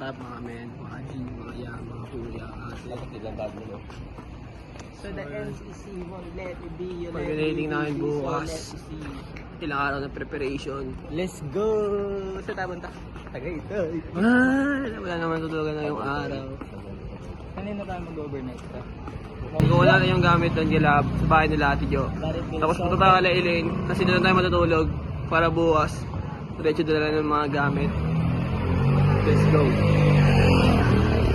up mga men, mga G, mga ya, mga kuya, ate. So the NCC won't let it be. Pag-rating namin bukas. Ilang araw na preparation. Let's go! Sa tabon ta? Tagaytay. Wala naman tutulugan na yung araw. Kanina tayo mag-overnight ka? Wala na yung gamit doon sa bahay nila Ate Jo. Tapos punta tayo kala Elaine kasi doon tayo matutulog para bukas. Diretso dala ng mga gamit. Let's go.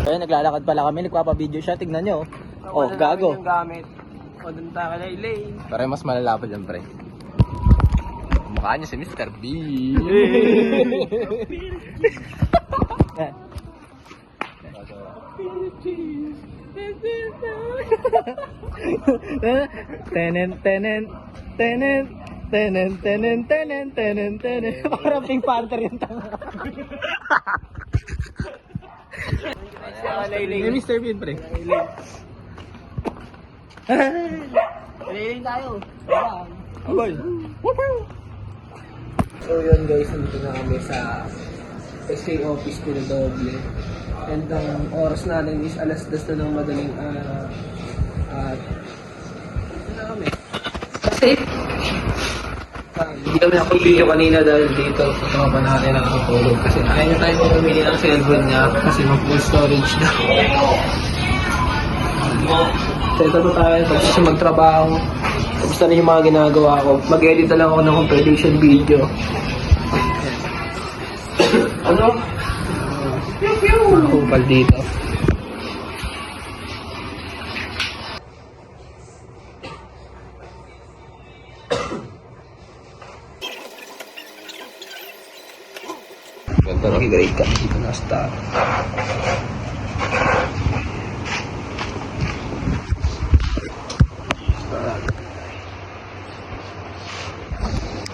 Ayun, naglalakad pala kami. Nagpapa-video siya. Tignan nyo. Oh, Wala gago. namin yung gamit. O doon tayo kala Elaine. Pero mas malala pa dyan, pre. Mukha niya si Mr. B. Tenen, tenen, tenen, tenen, tenen, tenen, tenen, tenen. Parang Pink Panther yung tanga. May Mr. Bean pre. Elaine tayo. Aboy. So yun guys, nandito na kami sa SA office nila Doble. And ang oras natin is alas 2 na ng madaling araw. At ito na kami. Kasi hindi kami nakapag-video kanina dahil dito sa tropa natin ang tutulog. Kasi ayaw na tayo pumili ng cellphone niya kasi mag-full storage na. So ito po tayo, tapos siya magtrabaho. Tapos na rin yung mga ginagawa ko. Mag-edit na lang ako ng compilation video. Ano? Kupal dito. Ganda, no? Mag-grade kami dito na star.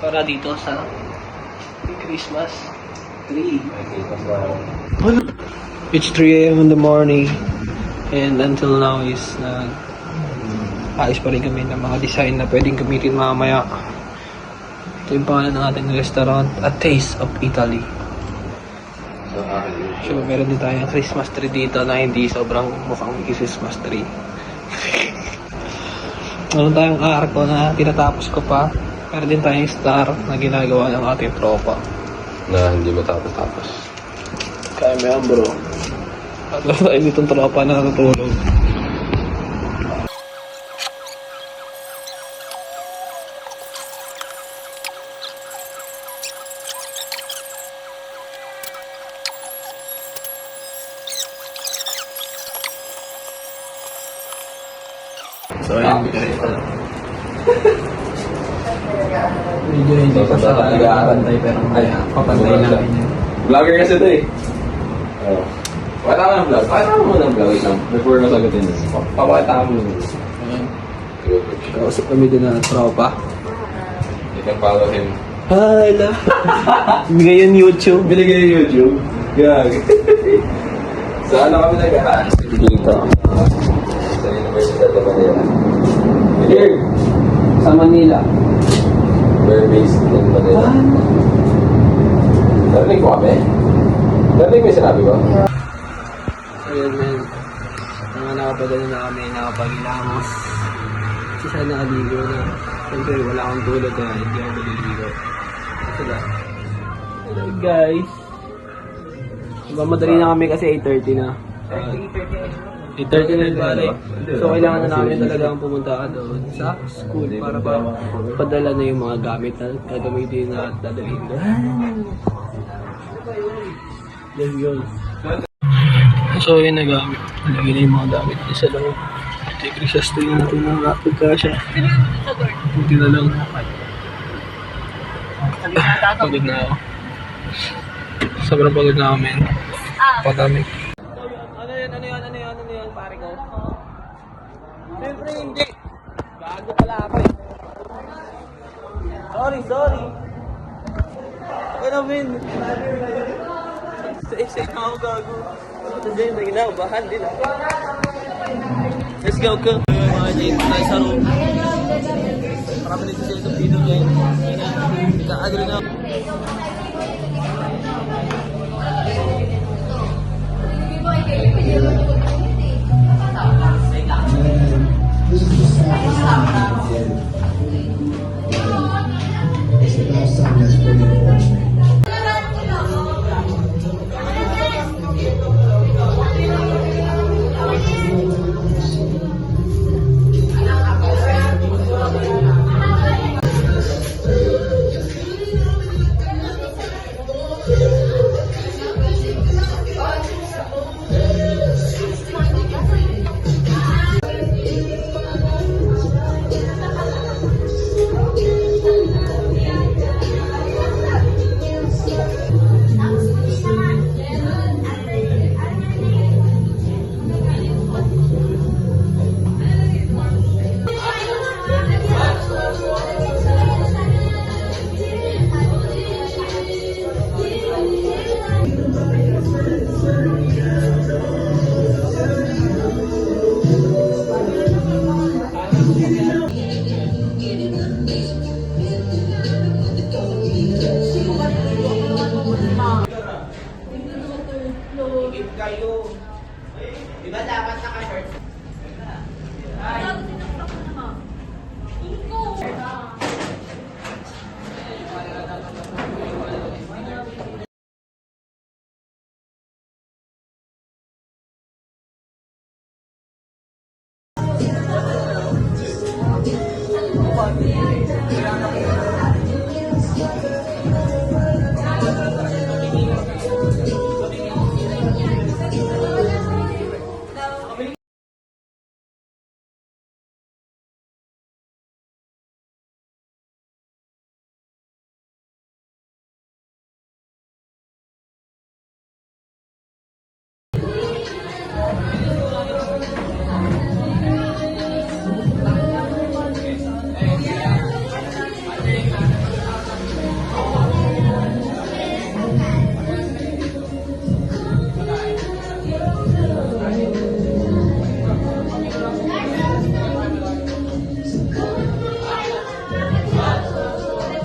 Para dito sa Christmas tree. It's 3 AM in the morning and until now is ayos pa rin kami ng mga design na pwedeng gamitin mamaya. Ito yung pangalan ng ating restaurant, A Taste of Italy. So meron din tayong Christmas tree dito na hindi sobrang mukhang Christmas tree. Meron tayong arko na tinatapos ko pa. Meron din tayong star na ginagawa ng ating tropa. Na hindi matapos-tapos. Kaya mo yan bro. At meron tayo ditong tropa na natutulog. So ayan, medyo hindi pa sa pantay pero papantay namin yan. Vlogger kasi ito eh. Oo. Pakita mo ng vlog. Pakita mo muna ng vlog. Wait lang. Before nasagutin this. Papakita mo muna. Ayan. Kausap kami din na tropa. You can follow him. Hi, love. Bigay yung YouTube. Binigay yung YouTube. Gag. Saan na kami nag-aaral? Dito. Sa Universidad de Manila. Here. Sa Manila. We're based in Manila. Narinig mo kami? Narinig mo yung sinabi ko? Ayun man. Mga nakapadala na kami, nakapagilamos. Kasi siya nakaligo na. Siyempre wala akong tulog kaya hindi ako maliligo. Sila. Hello guys. Diba madali na kami kasi 8:30 na. 8:30 na balik. So kailangan na namin talagang pumunta doon sa school para padala na yung mga gamit na gagamitin na at dadalhin doon. Let's go. So yun nagamit. Lagyan na yung mga gamit niya sa loob. Ito yung Christmas tree natin ng rapid kasha. Kunti na lang. Pagod na ako. Sobrang pagod na ako, men. Patamik. Ano yan, pare ko? Siyempre hindi. Gago pala ako eh. Sorry. Ano, men? Sa na ako gago. Ito din, naginabahan din ako. Let's go. Mga Jane, tayo sa room. Marami nito sila itong video ngayon. Ika-agree na.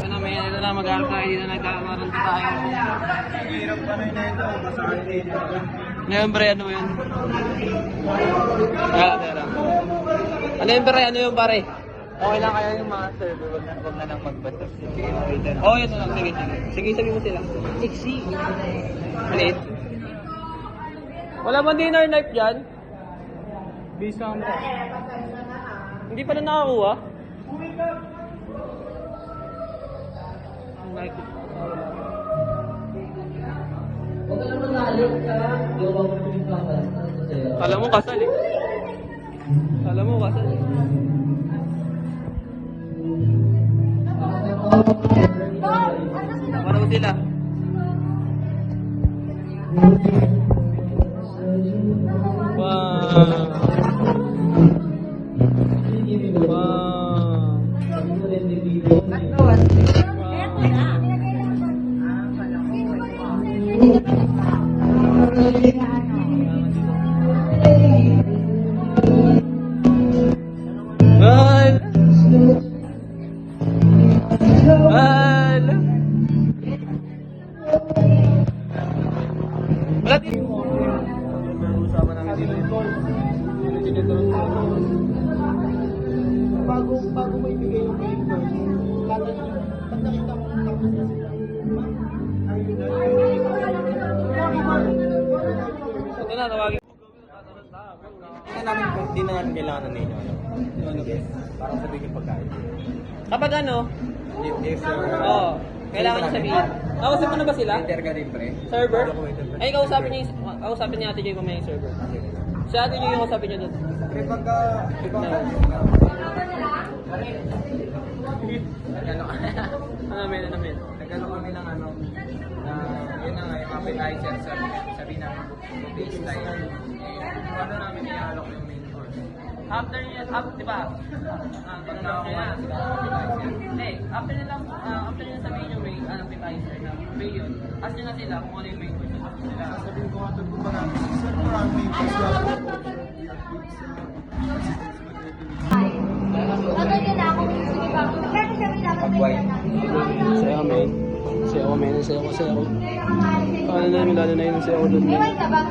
Ano, may ano na mag-aaral tayo, hindi na nagkakaroon tayo. Hirap pa na yun ito. Masakit dito. Ngayon, pre, ano yun? Tara. Ano yun, pre? Ano yun, pare? Okay lang kaya yung mga server, wag na lang magbasa. Sige, Oo, yun na lang. Sige. Sige, sabi mo sila. Sexy. Maliit. Wala bang dinner knife dyan? Base camera. Hindi pa na nakakuha? Knife. Kala mo kasal eh. Kala mo kasal eh. Para mo sila. Mahal! Mahal! Wala din. Usapan namin dito. Bago mo ibigay yung main course, pag nakita mo ang tapos na sila, Ito na, tawagin. Hindi na namin kailangan na ninyo. Parang sabihin yung pagkain. Kapag ano, If oo, kailangan nyo sabihin. Kausap mo na ba sila? Inter ka rin, pre. Server? Ay, kausapin ni Ate Joy mamaya yung server. Si Ate Joy yung kausapin niyo doon. Pre, pagka, di ba, Ano men? nagkano kami ng ano, na yun na nga, yung appetizer, sabi namin, baseline. Yung ano namin, i-alok yung main course. After niya, di ba? Pagka kumain sila ng appetizer. Hindi, after nila sabihin yung may appetizer na may yun. Ask nyo na sila kung ano yung main course. Sila. Sabihin ko nga doon ko pa namin, sir, parang may course Maganda na ako. Sige pa. Pero sabi dapat may Saya men. Saya ko. Paano na yung lalo na yun saya ko doon. May wine ka ba?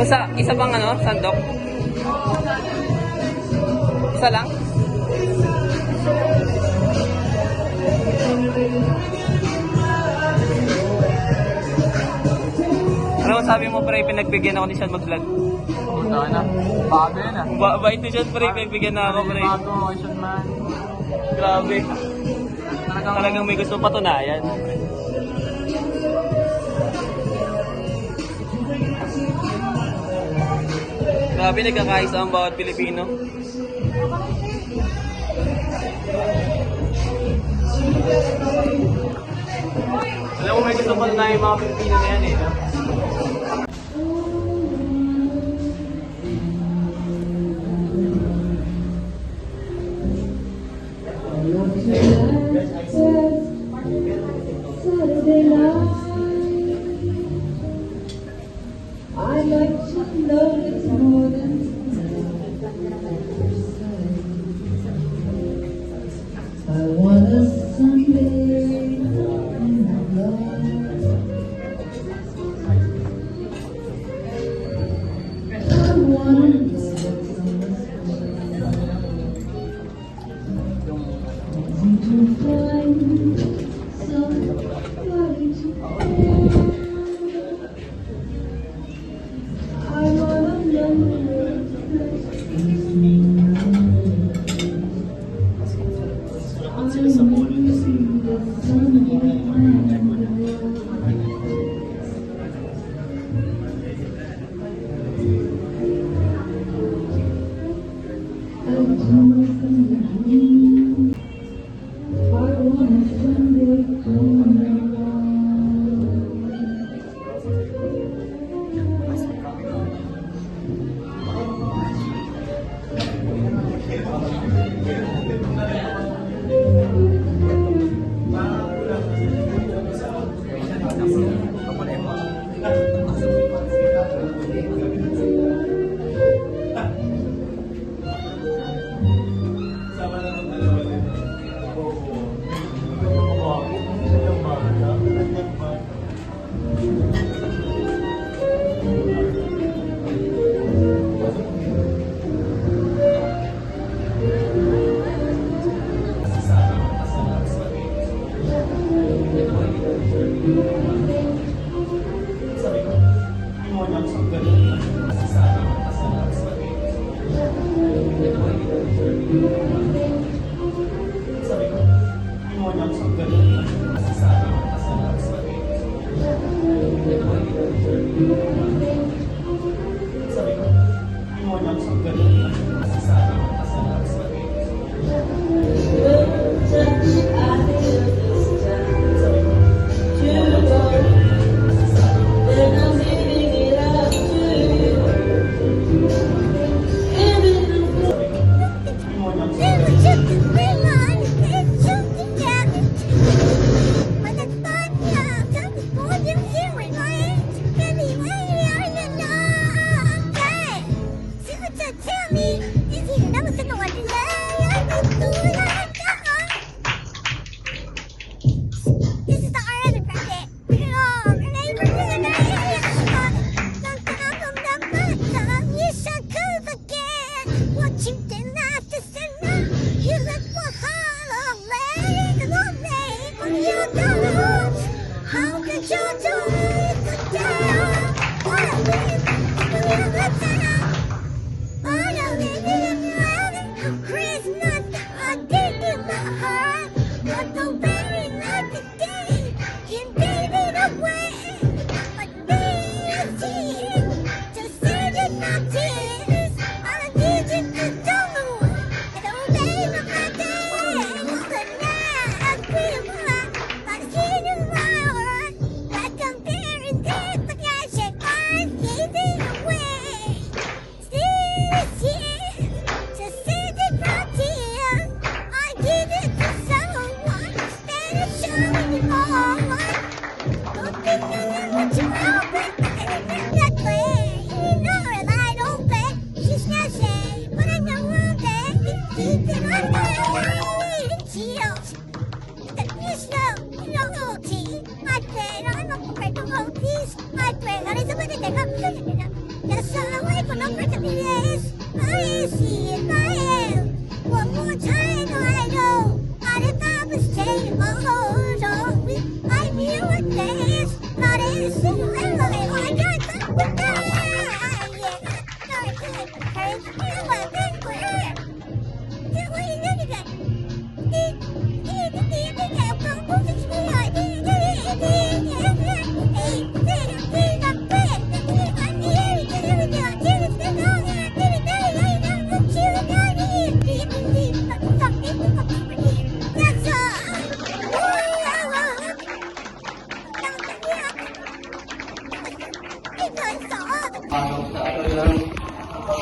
Isa bang ano, sandok? Isa lang? Ano sabi mo pre, pinagbigyan ako ni Sean mag-vlog? Puta na. Bago yan ah. Bait ni Sean pre, pinagbigyan na ako pre. Bago, Sean man. Grabe. Talagang may gusto patunayan. Grabe, nagkakaisa ang bawat Pilipino. Alam mo, may gusto patunayan yung mga Pilipino na yan eh. No? Saturday night, I like to know it's more than I want a Sunday in love. I want to find somebody to I wanna know How could you do it again? What a win! Christmas, I did in my heart, but the very night the day invaded away. But me, I see to save it my tears. I need you to do it. Don't leave my day. The night I feel my skin is my heart. Like I'm there in death, but I said I gave it away. This year, to save it my tears, I give it to someone instead of showing more. Don't think you know what you're hoping, that way. You know it, I don't bet. She's not safe, but I know one day deep in my mind, it chills. Loyalty, my friend, I'm not afraid of all peace. My friend, I need somebody to take up. Yes, sir. pretty place. I see in my head. One more time, I know. Not if I was staying alone. I'm here with this. Not a single line. I got that with that.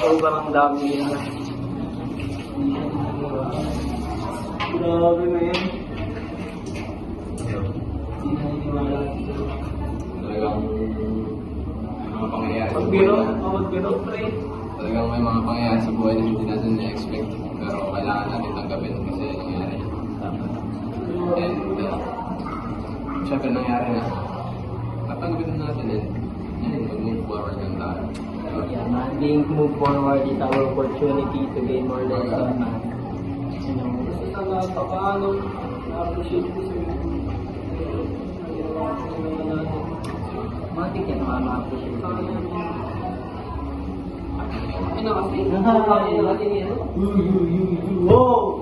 Sobrang dami nila. Grabe na yun. Talagang mga pangyayari sa buhay Magbiro, na. magbiro, pre. Talagang may mga pangyayari sa buhay na hindi natin na-expect. Pero kailangan natin tanggapin kasi nangyari. And, syempre nangyari na. Tatanggapin na natin and mag-move forward ng tayo. Yeah, man. Being move forward is our opportunity to gain more lessons, man. You know, kasi talaga, paano na-appreciate ko sa matik yan, ma-appreciate ko. Ano kasi? Nakakaya natin yan. Wow!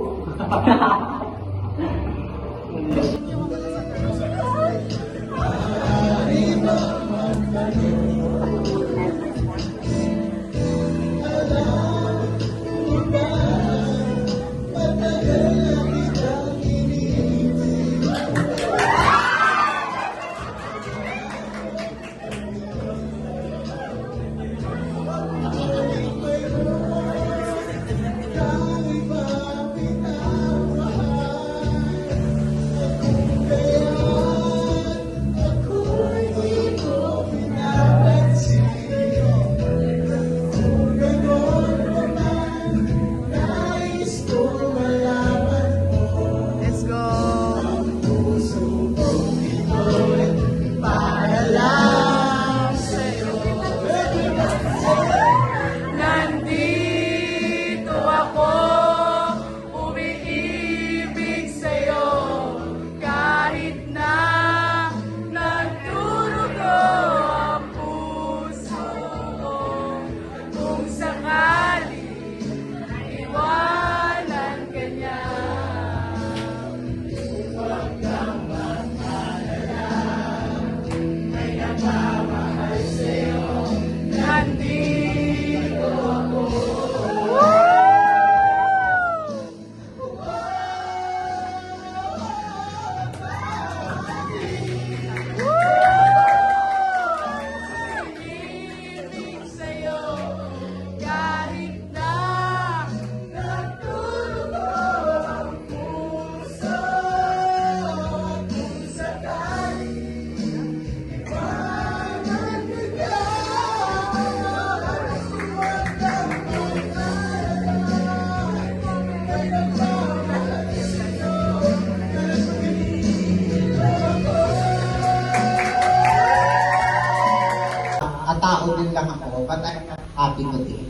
Tao din lang ako, but I'm happy today.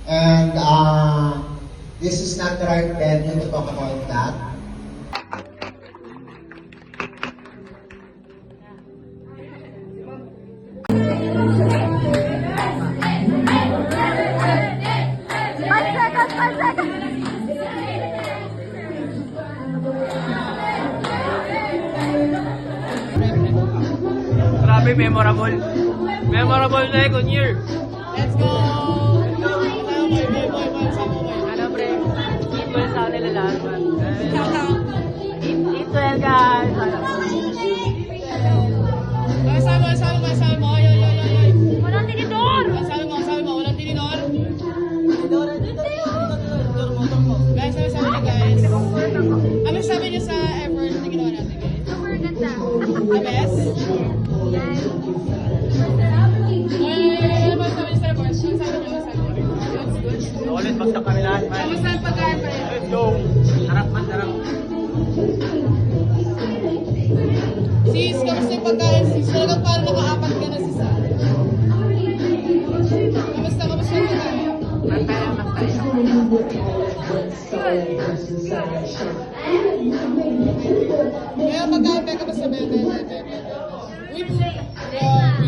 And this is not the right venue to talk about that. Grabe, memorable. Memorable na second year. Let's go! Ano pre, equal sa kanila lahat man. Equal guys. Sabi mo. Oy, oy, oy, oy, oy. Walang tinidor! Sabi mo, walang tinidor. Guys, sabi niyo guys. Ano sabi niyo sa effort na ginawa natin guys? Super ganda. The best? Yes. Ano ba sabi niyo sa effort? Ano sabi niyo sa effort? Ulit, bagsak kami lahat man. Kamusta ang pagkain pa yun? Let's go. Sarap man, sarap. Sis, kamusta yung pagkain sis? Talagang parang nakaapat ka na sis. Kamusta Kaya magkakape ka ba sa bebe? Uy,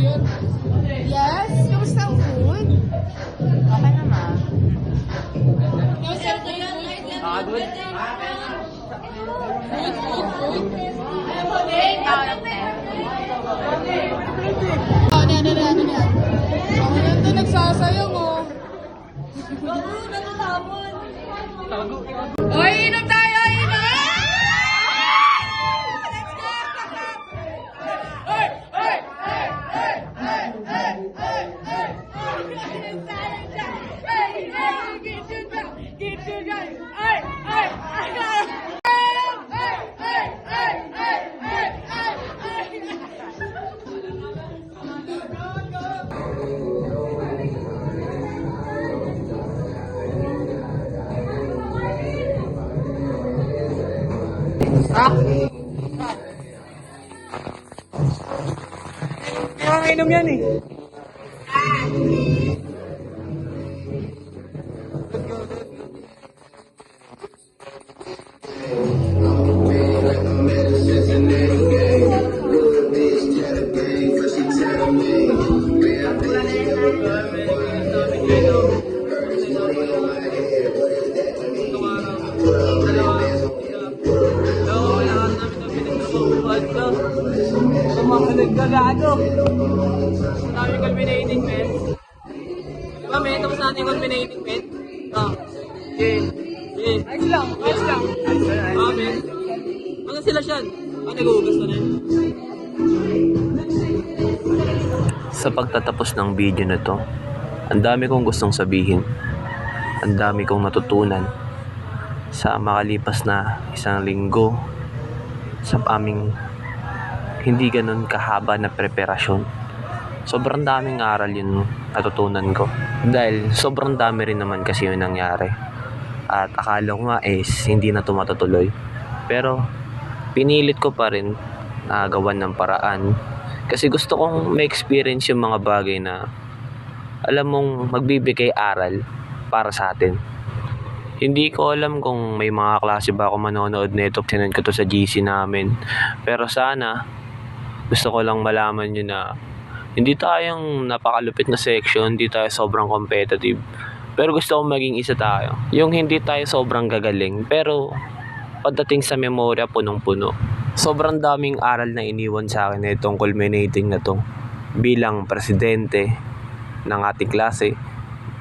yun. Yes? Kamusta ang food? Okay naman. Kamusta ang food? Nakagod? Ano yan? Ako yan to nagsasayang oh. Oy, inom tayo! Inom! Let's go! Oy! Oy! Get you down! Nakakainom yan eh. Gagago. Dami culminating men. Diba men? Tapos natin yung culminating men. Ayos lang. Men. Hanggang sila siyan. Nag-uugas na rin. Sa pagtatapos ng video na to, ang dami kong gustong sabihin. Ang dami kong natutunan sa makalipas na 1 linggo sa aming hindi ganun kahaba na preparasyon. Sobrang daming aral yun natutunan ko. Dahil sobrang dami rin naman kasi yung nangyari. At akala ko nga hindi na ito matutuloy. Pero pinilit ko pa rin na gawan ng paraan. Kasi gusto kong ma-experience yung mga bagay na alam mong magbibigay aral para sa atin. Hindi ko alam kung may mga klase ba ako manonood nito. Sinend ko to sa GC namin. Pero sana gusto ko lang malaman nyo na hindi tayong napakalupit na section, hindi tayo sobrang competitive. Pero gusto kong maging isa tayo. Yung hindi tayo sobrang gagaling, pero pagdating sa memorya, punong-puno. Sobrang daming aral na iniwan sa akin na itong culminating na to. Bilang presidente ng ating klase,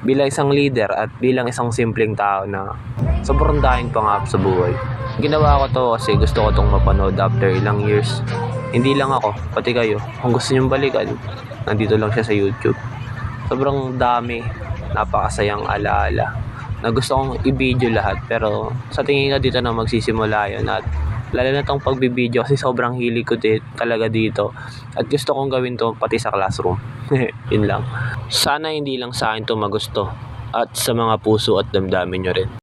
bilang isang leader at bilang isang simpleng tao na sobrang daming pangako sa buhay. Ginawa ko to kasi gusto ko tong mapanood after ilang years. Hindi lang ako, pati kayo. Kung gusto nyong balikan, nandito lang siya sa YouTube. Sobrang dami, napakasayang alaala na gusto kong i-video lahat. Pero sa tingin ko dito na magsisimula yun. At lalo na tong pagbibideo kasi sobrang hilig ko talaga dito. At gusto kong gawin to pati sa classroom. Yun lang. Sana hindi lang sa akin to magusto. At sa mga puso at damdamin nyo rin.